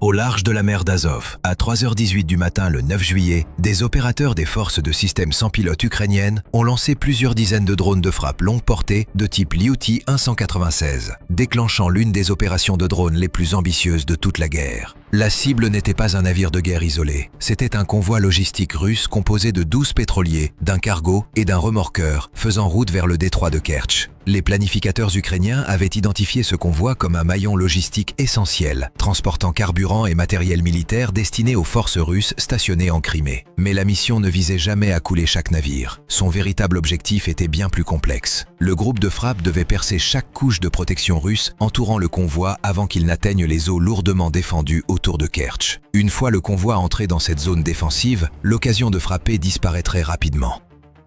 Au large de la mer d'Azov, à 3h18 du matin le 9 juillet, des opérateurs des forces de système sans pilote ukrainiennes ont lancé plusieurs dizaines de drones de frappe longue portée de type Lyuty-196, déclenchant l'une des opérations de drones les plus ambitieuses de toute la guerre. La cible n'était pas un navire de guerre isolé, c'était un convoi logistique russe composé de 12 pétroliers, d'un cargo et d'un remorqueur faisant route vers le détroit de Kertch. Les planificateurs ukrainiens avaient identifié ce convoi comme un maillon logistique essentiel, transportant carburant et matériel militaire destiné aux forces russes stationnées en Crimée. Mais la mission ne visait jamais à couler chaque navire. Son véritable objectif était bien plus complexe. Le groupe de frappe devait percer chaque couche de protection russe entourant le convoi avant qu'il n'atteigne les eaux lourdement défendues autour de Kertch. Une fois le convoi entré dans cette zone défensive, l'occasion de frapper disparaîtrait rapidement.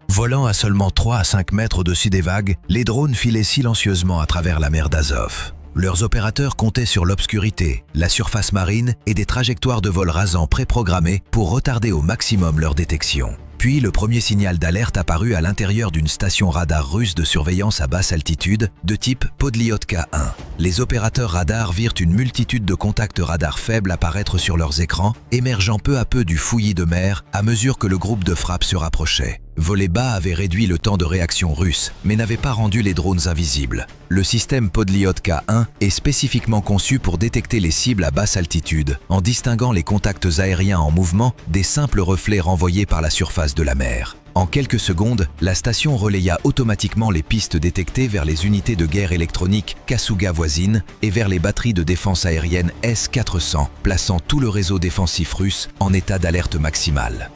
Volant à seulement 3 à 5 mètres au-dessus des vagues, les drones filaient silencieusement à travers la mer d'Azov. Leurs opérateurs comptaient sur l'obscurité, la surface marine et des trajectoires de vol rasants préprogrammées pour retarder au maximum leur détection. Puis le premier signal d'alerte apparut à l'intérieur d'une station radar russe de surveillance à basse altitude de type Podliotka 1. Les opérateurs radars virent une multitude de contacts radars faibles apparaître sur leurs écrans, émergeant peu à peu du fouillis de mer à mesure que le groupe de frappe se rapprochait. Voler bas avait réduit le temps de réaction russe, mais n'avait pas rendu les drones invisibles. Le système Podliotka 1 est spécifiquement conçu pour détecter les cibles à basse altitude, en distinguant les contacts aériens en mouvement des simples reflets renvoyés par la surface de la mer. En quelques secondes, la station relaya automatiquement les pistes détectées vers les unités de guerre électronique Kasuga voisines et vers les batteries de défense aérienne S-400, plaçant tout le réseau défensif russe en état d'alerte maximale.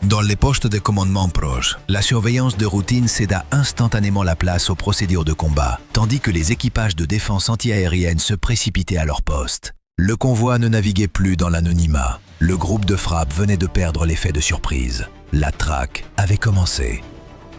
Dans les postes de commandement proches, la surveillance de routine céda instantanément la place aux procédures de combat, tandis que les équipages de défense antiaérienne se précipitaient à leur poste. Le convoi ne naviguait plus dans l'anonymat. Le groupe de frappe venait de perdre l'effet de surprise. La traque avait commencé.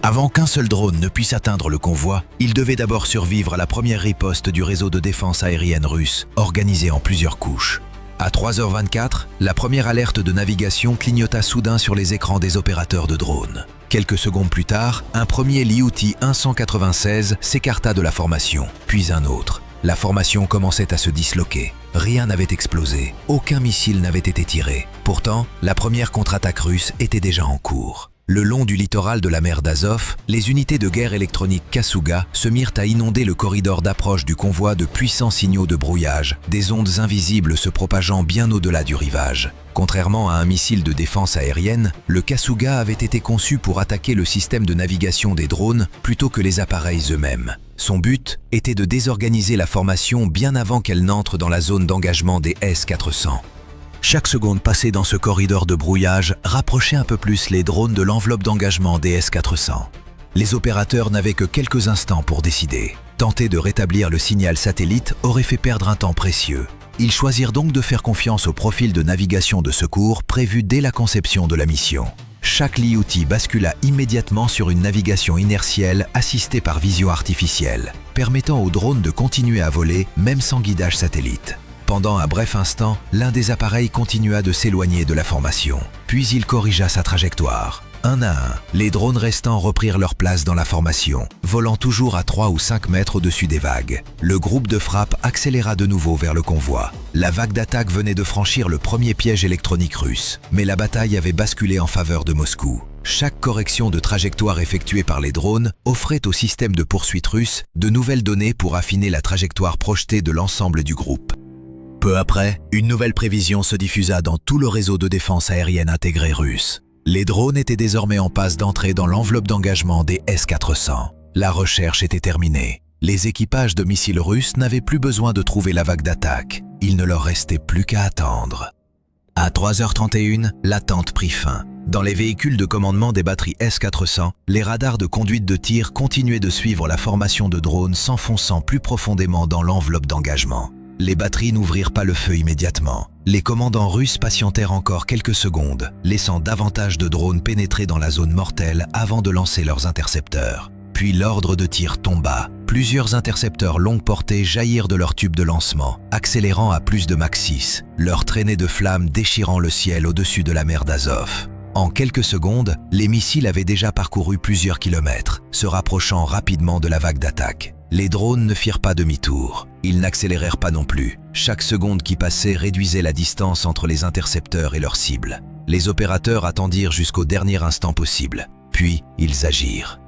Avant qu'un seul drone ne puisse atteindre le convoi, il devait d'abord survivre à la première riposte du réseau de défense aérienne russe, organisé en plusieurs couches. À 3h24, la première alerte de navigation clignota soudain sur les écrans des opérateurs de drones. Quelques secondes plus tard, un premier Lyuty-196 s'écarta de la formation, puis un autre. La formation commençait à se disloquer. Rien n'avait explosé, aucun missile n'avait été tiré. Pourtant, la première contre-attaque russe était déjà en cours. Le long du littoral de la mer d'Azov, les unités de guerre électronique Kasuga se mirent à inonder le corridor d'approche du convoi de puissants signaux de brouillage, des ondes invisibles se propageant bien au-delà du rivage. Contrairement à un missile de défense aérienne, le Kasuga avait été conçu pour attaquer le système de navigation des drones plutôt que les appareils eux-mêmes. Son but était de désorganiser la formation bien avant qu'elle n'entre dans la zone d'engagement des S-400. Chaque seconde passée dans ce corridor de brouillage rapprochait un peu plus les drones de l'enveloppe d'engagement des S-400. Les opérateurs n'avaient que quelques instants pour décider. Tenter de rétablir le signal satellite aurait fait perdre un temps précieux. Ils choisirent donc de faire confiance au profil de navigation de secours prévu dès la conception de la mission. Chaque Lyuty bascula immédiatement sur une navigation inertielle assistée par vision artificielle, permettant aux drones de continuer à voler même sans guidage satellite. Pendant un bref instant, l'un des appareils continua de s'éloigner de la formation, puis il corrigea sa trajectoire. Un à un, les drones restants reprirent leur place dans la formation, volant toujours à 3 ou 5 mètres au-dessus des vagues. Le groupe de frappe accéléra de nouveau vers le convoi. La vague d'attaque venait de franchir le premier piège électronique russe, mais la bataille avait basculé en faveur de Moscou. Chaque correction de trajectoire effectuée par les drones offrait au système de poursuite russe de nouvelles données pour affiner la trajectoire projetée de l'ensemble du groupe. Peu après, une nouvelle prévision se diffusa dans tout le réseau de défense aérienne intégré russe. Les drones étaient désormais en passe d'entrer dans l'enveloppe d'engagement des S-400. La recherche était terminée. Les équipages de missiles russes n'avaient plus besoin de trouver la vague d'attaque. Il ne leur restait plus qu'à attendre. À 3h31, l'attente prit fin. Dans les véhicules de commandement des batteries S-400, les radars de conduite de tir continuaient de suivre la formation de drones s'enfonçant plus profondément dans l'enveloppe d'engagement. Les batteries n'ouvrirent pas le feu immédiatement. Les commandants russes patientèrent encore quelques secondes, laissant davantage de drones pénétrer dans la zone mortelle avant de lancer leurs intercepteurs. Puis l'ordre de tir tomba. Plusieurs intercepteurs longue portée jaillirent de leur tube de lancement, accélérant à plus de Mach 6, leur traînée de flammes déchirant le ciel au-dessus de la mer d'Azov. En quelques secondes, les missiles avaient déjà parcouru plusieurs kilomètres, se rapprochant rapidement de la vague d'attaque. Les drones ne firent pas demi-tour. Ils n'accélérèrent pas non plus. Chaque seconde qui passait réduisait la distance entre les intercepteurs et leurs cibles. Les opérateurs attendirent jusqu'au dernier instant possible. Puis, ils agirent.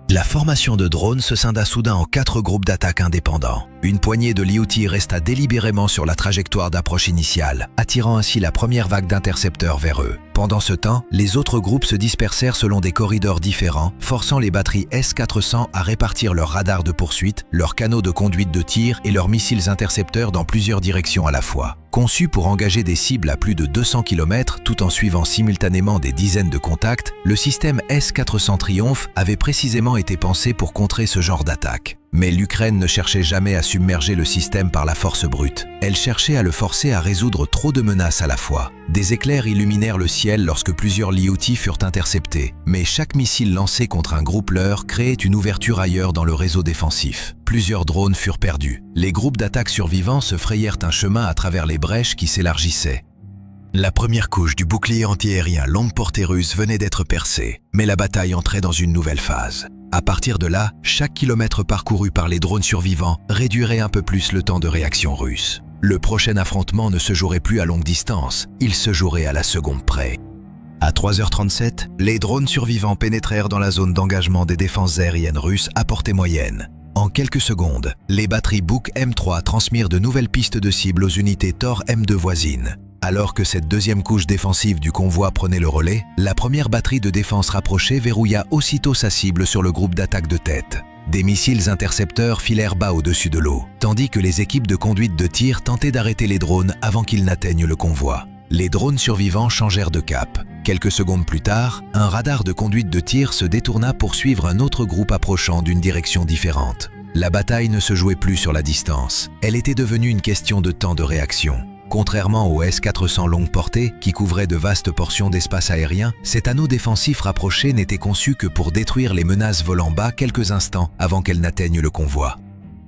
La formation de drones se scinda soudain en 4 groupes d'attaque indépendants. Une poignée de l'IoT resta délibérément sur la trajectoire d'approche initiale, attirant ainsi la première vague d'intercepteurs vers eux. Pendant ce temps, les autres groupes se dispersèrent selon des corridors différents, forçant les batteries S-400 à répartir leurs radars de poursuite, leurs canaux de conduite de tir et leurs missiles intercepteurs dans plusieurs directions à la fois. Conçu pour engager des cibles à plus de 200 km tout en suivant simultanément des dizaines de contacts, le système S-400 Triumph avait précisément été pensé pour contrer ce genre d'attaque. Mais l'Ukraine ne cherchait jamais à submerger le système par la force brute. Elle cherchait à le forcer à résoudre trop de menaces à la fois. Des éclairs illuminèrent le ciel lorsque plusieurs LIOT furent interceptés, mais chaque missile lancé contre un groupe leur créait une ouverture ailleurs dans le réseau défensif. Plusieurs drones furent perdus. Les groupes d'attaque survivants se frayèrent un chemin à travers les brèches qui s'élargissaient. La première couche du bouclier antiaérien longue portée russe venait d'être percée, mais la bataille entrait dans une nouvelle phase. À partir de là, chaque kilomètre parcouru par les drones survivants réduirait un peu plus le temps de réaction russe. Le prochain affrontement ne se jouerait plus à longue distance, il se jouerait à la seconde près. À 3h37, les drones survivants pénétrèrent dans la zone d'engagement des défenses aériennes russes à portée moyenne. En quelques secondes, les batteries Buk M3 transmirent de nouvelles pistes de cible aux unités Tor M2 voisines. Alors que cette deuxième couche défensive du convoi prenait le relais, la première batterie de défense rapprochée verrouilla aussitôt sa cible sur le groupe d'attaque de tête. Des missiles intercepteurs filèrent bas au-dessus de l'eau, tandis que les équipes de conduite de tir tentaient d'arrêter les drones avant qu'ils n'atteignent le convoi. Les drones survivants changèrent de cap. Quelques secondes plus tard, un radar de conduite de tir se détourna pour suivre un autre groupe approchant d'une direction différente. La bataille ne se jouait plus sur la distance. Elle était devenue une question de temps de réaction. Contrairement au S-400 longue portée, qui couvrait de vastes portions d'espace aérien, cet anneau défensif rapproché n'était conçu que pour détruire les menaces volant bas quelques instants avant qu'elles n'atteignent le convoi.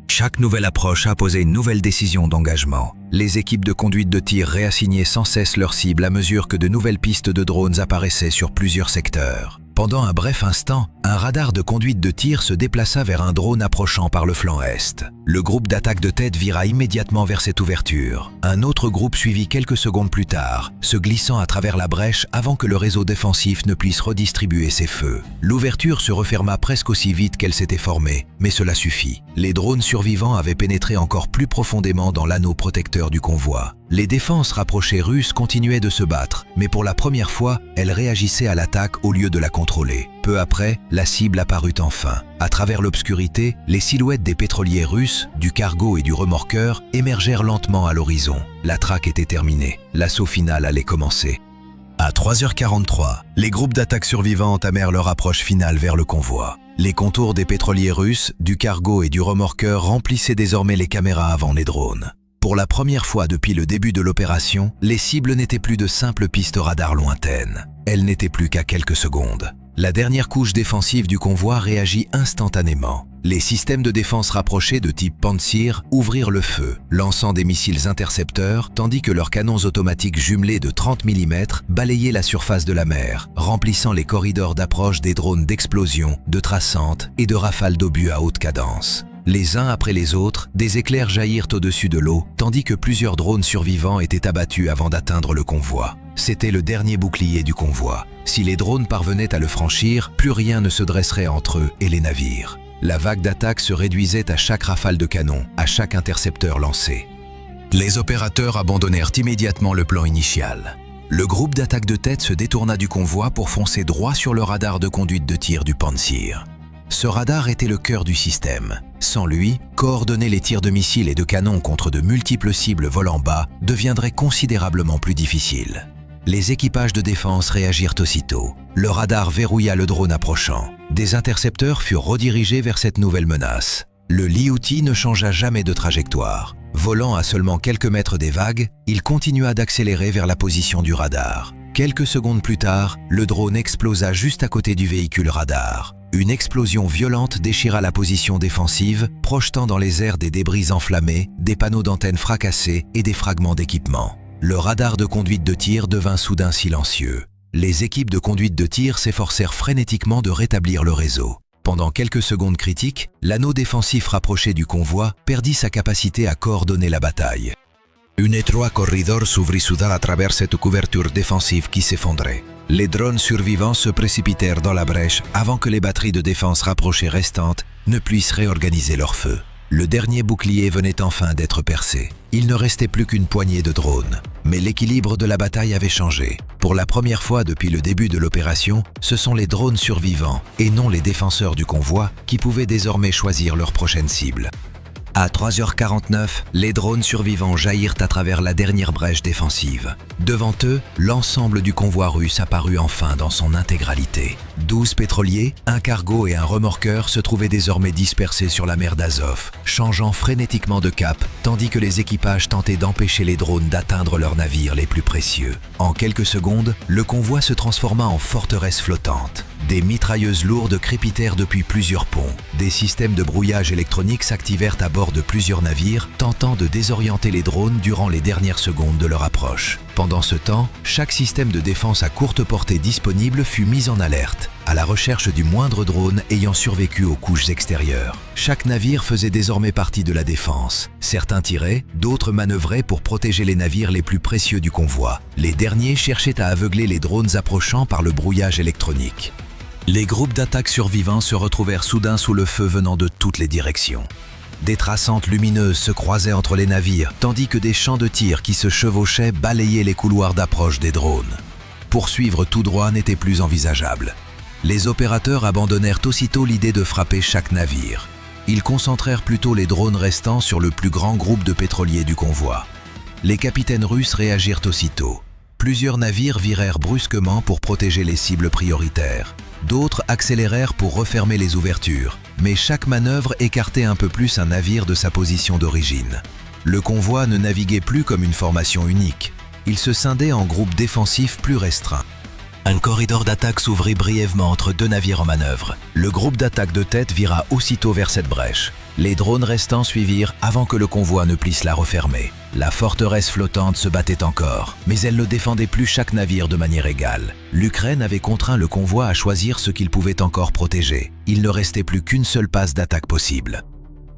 Chaque nouvelle approche imposait une nouvelle décision d'engagement. Les équipes de conduite de tir réassignaient sans cesse leurs cibles à mesure que de nouvelles pistes de drones apparaissaient sur plusieurs secteurs. Pendant un bref instant, un radar de conduite de tir se déplaça vers un drone approchant par le flanc est. Le groupe d'attaque de tête vira immédiatement vers cette ouverture. Un autre groupe suivit quelques secondes plus tard, se glissant à travers la brèche avant que le réseau défensif ne puisse redistribuer ses feux. L'ouverture se referma presque aussi vite qu'elle s'était formée, mais cela suffit. Les drones survivants avaient pénétré encore plus profondément dans l'anneau protecteur du convoi. Les défenses rapprochées russes continuaient de se battre, mais pour la première fois, elles réagissaient à l'attaque au lieu de la contrôler. Peu après, la cible apparut enfin. À travers l'obscurité, les silhouettes des pétroliers russes, du cargo et du remorqueur émergèrent lentement à l'horizon. La traque était terminée. L'assaut final allait commencer. À 3h43, les groupes d'attaque survivants entamèrent leur approche finale vers le convoi. Les contours des pétroliers russes, du cargo et du remorqueur remplissaient désormais les caméras avant les drones. Pour la première fois depuis le début de l'opération, les cibles n'étaient plus de simples pistes radar lointaines. Elles n'étaient plus qu'à quelques secondes. La dernière couche défensive du convoi réagit instantanément. Les systèmes de défense rapprochés de type Pantsir ouvrirent le feu, lançant des missiles intercepteurs, tandis que leurs canons automatiques jumelés de 30 mm balayaient la surface de la mer, remplissant les corridors d'approche des drones d'explosion, de traçantes et de rafales d'obus à haute cadence. Les uns après les autres, des éclairs jaillirent au-dessus de l'eau, tandis que plusieurs drones survivants étaient abattus avant d'atteindre le convoi. C'était le dernier bouclier du convoi. Si les drones parvenaient à le franchir, plus rien ne se dresserait entre eux et les navires. La vague d'attaque se réduisait à chaque rafale de canon, à chaque intercepteur lancé. Les opérateurs abandonnèrent immédiatement le plan initial. Le groupe d'attaque de tête se détourna du convoi pour foncer droit sur le radar de conduite de tir du Pantsir. Ce radar était le cœur du système. Sans lui, coordonner les tirs de missiles et de canons contre de multiples cibles volant bas deviendrait considérablement plus difficile. Les équipages de défense réagirent aussitôt. Le radar verrouilla le drone approchant. Des intercepteurs furent redirigés vers cette nouvelle menace. Le LIOT ne changea jamais de trajectoire. Volant à seulement quelques mètres des vagues, il continua d'accélérer vers la position du radar. Quelques secondes plus tard, le drone explosa juste à côté du véhicule radar. Une explosion violente déchira la position défensive, projetant dans les airs des débris enflammés, des panneaux d'antenne fracassés et des fragments d'équipement. Le radar de conduite de tir devint soudain silencieux. Les équipes de conduite de tir s'efforcèrent frénétiquement de rétablir le réseau. Pendant quelques secondes critiques, l'anneau défensif rapproché du convoi perdit sa capacité à coordonner la bataille. Un étroit corridor s'ouvrit soudain à travers cette couverture défensive qui s'effondrait. Les drones survivants se précipitèrent dans la brèche avant que les batteries de défense rapprochées restantes ne puissent réorganiser leur feu. Le dernier bouclier venait enfin d'être percé. Il ne restait plus qu'une poignée de drones. Mais l'équilibre de la bataille avait changé. Pour la première fois depuis le début de l'opération, ce sont les drones survivants et non les défenseurs du convoi qui pouvaient désormais choisir leur prochaine cible. À 3h49, les drones survivants jaillirent à travers la dernière brèche défensive. Devant eux, l'ensemble du convoi russe apparut enfin dans son intégralité. 12 pétroliers, un cargo et un remorqueur se trouvaient désormais dispersés sur la mer d'Azov, changeant frénétiquement de cap, tandis que les équipages tentaient d'empêcher les drones d'atteindre leurs navires les plus précieux. En quelques secondes, le convoi se transforma en forteresse flottante. Des mitrailleuses lourdes crépitèrent depuis plusieurs ponts. Des systèmes de brouillage électronique s'activèrent à bord de plusieurs navires, tentant de désorienter les drones durant les dernières secondes de leur approche. Pendant ce temps, chaque système de défense à courte portée disponible fut mis en alerte, à la recherche du moindre drone ayant survécu aux couches extérieures. Chaque navire faisait désormais partie de la défense. Certains tiraient, d'autres manœuvraient pour protéger les navires les plus précieux du convoi. Les derniers cherchaient à aveugler les drones approchant par le brouillage électronique. Les groupes d'attaque survivants se retrouvèrent soudain sous le feu venant de toutes les directions. Des traçantes lumineuses se croisaient entre les navires, tandis que des champs de tir qui se chevauchaient balayaient les couloirs d'approche des drones. Poursuivre tout droit n'était plus envisageable. Les opérateurs abandonnèrent aussitôt l'idée de frapper chaque navire. Ils concentrèrent plutôt les drones restants sur le plus grand groupe de pétroliers du convoi. Les capitaines russes réagirent aussitôt. Plusieurs navires virèrent brusquement pour protéger les cibles prioritaires. D'autres accélérèrent pour refermer les ouvertures, mais chaque manœuvre écartait un peu plus un navire de sa position d'origine. Le convoi ne naviguait plus comme une formation unique. Il se scindait en groupes défensifs plus restreints. Un corridor d'attaque s'ouvrit brièvement entre deux navires en manœuvre. Le groupe d'attaque de tête vira aussitôt vers cette brèche. Les drones restants suivirent avant que le convoi ne puisse la refermer. La forteresse flottante se battait encore, mais elle ne défendait plus chaque navire de manière égale. L'Ukraine avait contraint le convoi à choisir ce qu'il pouvait encore protéger. Il ne restait plus qu'une seule passe d'attaque possible.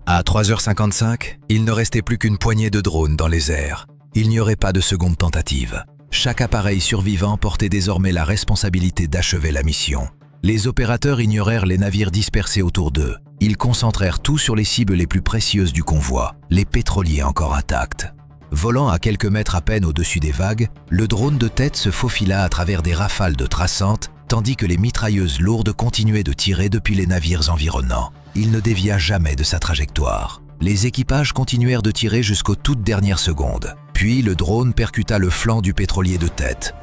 À 3h55, il ne restait plus qu'une poignée de drones dans les airs. Il n'y aurait pas de seconde tentative. Chaque appareil survivant portait désormais la responsabilité d'achever la mission. Les opérateurs ignorèrent les navires dispersés autour d'eux. Ils concentrèrent tout sur les cibles les plus précieuses du convoi, les pétroliers encore intacts. Volant à quelques mètres à peine au-dessus des vagues, le drone de tête se faufila à travers des rafales de traçantes, tandis que les mitrailleuses lourdes continuaient de tirer depuis les navires environnants. Il ne dévia jamais de sa trajectoire. Les équipages continuèrent de tirer jusqu'aux toutes dernières secondes. Puis le drone percuta le flanc du pétrolier de tête.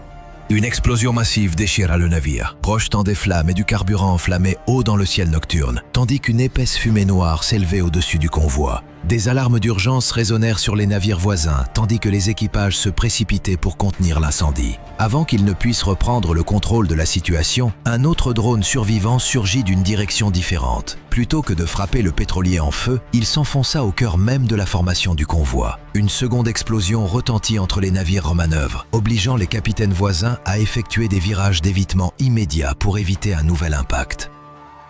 Une explosion massive déchira le navire, projetant des flammes et du carburant enflammé haut dans le ciel nocturne, tandis qu'une épaisse fumée noire s'élevait au-dessus du convoi. Des alarmes d'urgence résonnèrent sur les navires voisins, tandis que les équipages se précipitaient pour contenir l'incendie. Avant qu'ils ne puissent reprendre le contrôle de la situation, un autre drone survivant surgit d'une direction différente. Plutôt que de frapper le pétrolier en feu, il s'enfonça au cœur même de la formation du convoi. Une seconde explosion retentit entre les navires en manœuvre, obligeant les capitaines voisins à effectuer des virages d'évitement immédiats pour éviter un nouvel impact.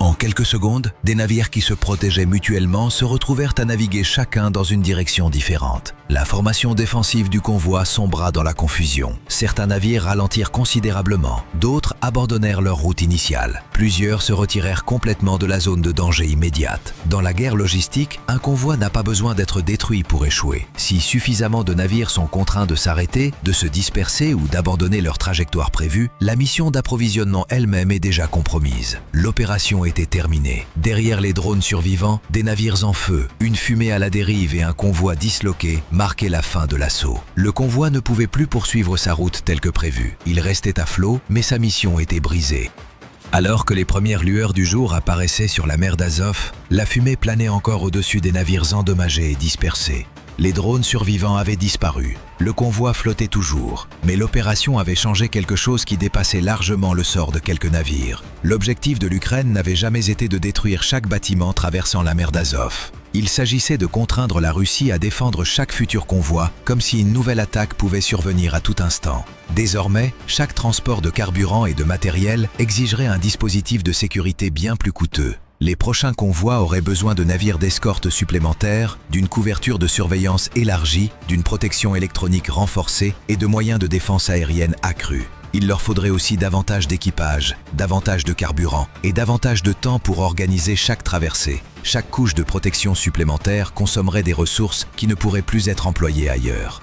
En quelques secondes, des navires qui se protégeaient mutuellement se retrouvèrent à naviguer chacun dans une direction différente. La formation défensive du convoi sombra dans la confusion. Certains navires ralentirent considérablement, d'autres abandonnèrent leur route initiale. Plusieurs se retirèrent complètement de la zone de danger immédiate. Dans la guerre logistique, un convoi n'a pas besoin d'être détruit pour échouer. Si suffisamment de navires sont contraints de s'arrêter, de se disperser ou d'abandonner leur trajectoire prévue, la mission d'approvisionnement elle-même est déjà compromise. L'opération était terminée. Derrière les drones survivants, des navires en feu, une fumée à la dérive et un convoi disloqué marquaient la fin de l'assaut. Le convoi ne pouvait plus poursuivre sa route telle que prévue. Il restait à flot, mais sa mission était brisée. Alors que les premières lueurs du jour apparaissaient sur la mer d'Azov, la fumée planait encore au-dessus des navires endommagés et dispersés. Les drones survivants avaient disparu. Le convoi flottait toujours, mais l'opération avait changé quelque chose qui dépassait largement le sort de quelques navires. L'objectif de l'Ukraine n'avait jamais été de détruire chaque bâtiment traversant la mer d'Azov. Il s'agissait de contraindre la Russie à défendre chaque futur convoi, comme si une nouvelle attaque pouvait survenir à tout instant. Désormais, chaque transport de carburant et de matériel exigerait un dispositif de sécurité bien plus coûteux. Les prochains convois auraient besoin de navires d'escorte supplémentaires, d'une couverture de surveillance élargie, d'une protection électronique renforcée et de moyens de défense aérienne accrus. Il leur faudrait aussi davantage d'équipage, davantage de carburant et davantage de temps pour organiser chaque traversée. Chaque couche de protection supplémentaire consommerait des ressources qui ne pourraient plus être employées ailleurs.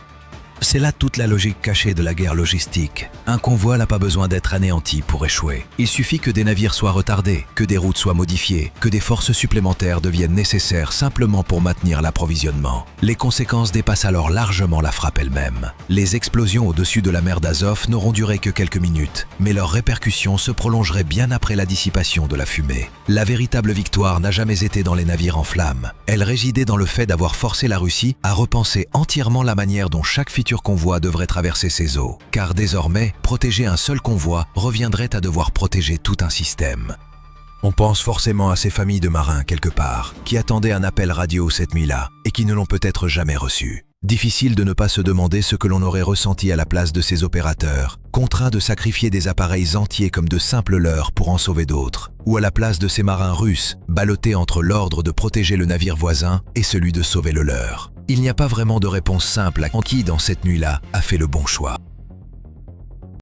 C'est là toute la logique cachée de la guerre logistique. Un convoi n'a pas besoin d'être anéanti pour échouer. Il suffit que des navires soient retardés, que des routes soient modifiées, que des forces supplémentaires deviennent nécessaires simplement pour maintenir l'approvisionnement. Les conséquences dépassent alors largement la frappe elle-même. Les explosions au-dessus de la mer d'Azov n'auront duré que quelques minutes, mais leurs répercussions se prolongeraient bien après la dissipation de la fumée. La véritable victoire n'a jamais été dans les navires en flammes. Elle résidait dans le fait d'avoir forcé la Russie à repenser entièrement la manière dont chaque futur convoi devrait traverser ses eaux. Car désormais, protéger un seul convoi reviendrait à devoir protéger tout un système. On pense forcément à ces familles de marins quelque part, qui attendaient un appel radio cette nuit-là et qui ne l'ont peut-être jamais reçu. Difficile de ne pas se demander ce que l'on aurait ressenti à la place de ces opérateurs, contraints de sacrifier des appareils entiers comme de simples leurres pour en sauver d'autres, ou à la place de ces marins russes, ballottés entre l'ordre de protéger le navire voisin et celui de sauver le leur. Il n'y a pas vraiment de réponse simple à qui, dans cette nuit-là, a fait le bon choix.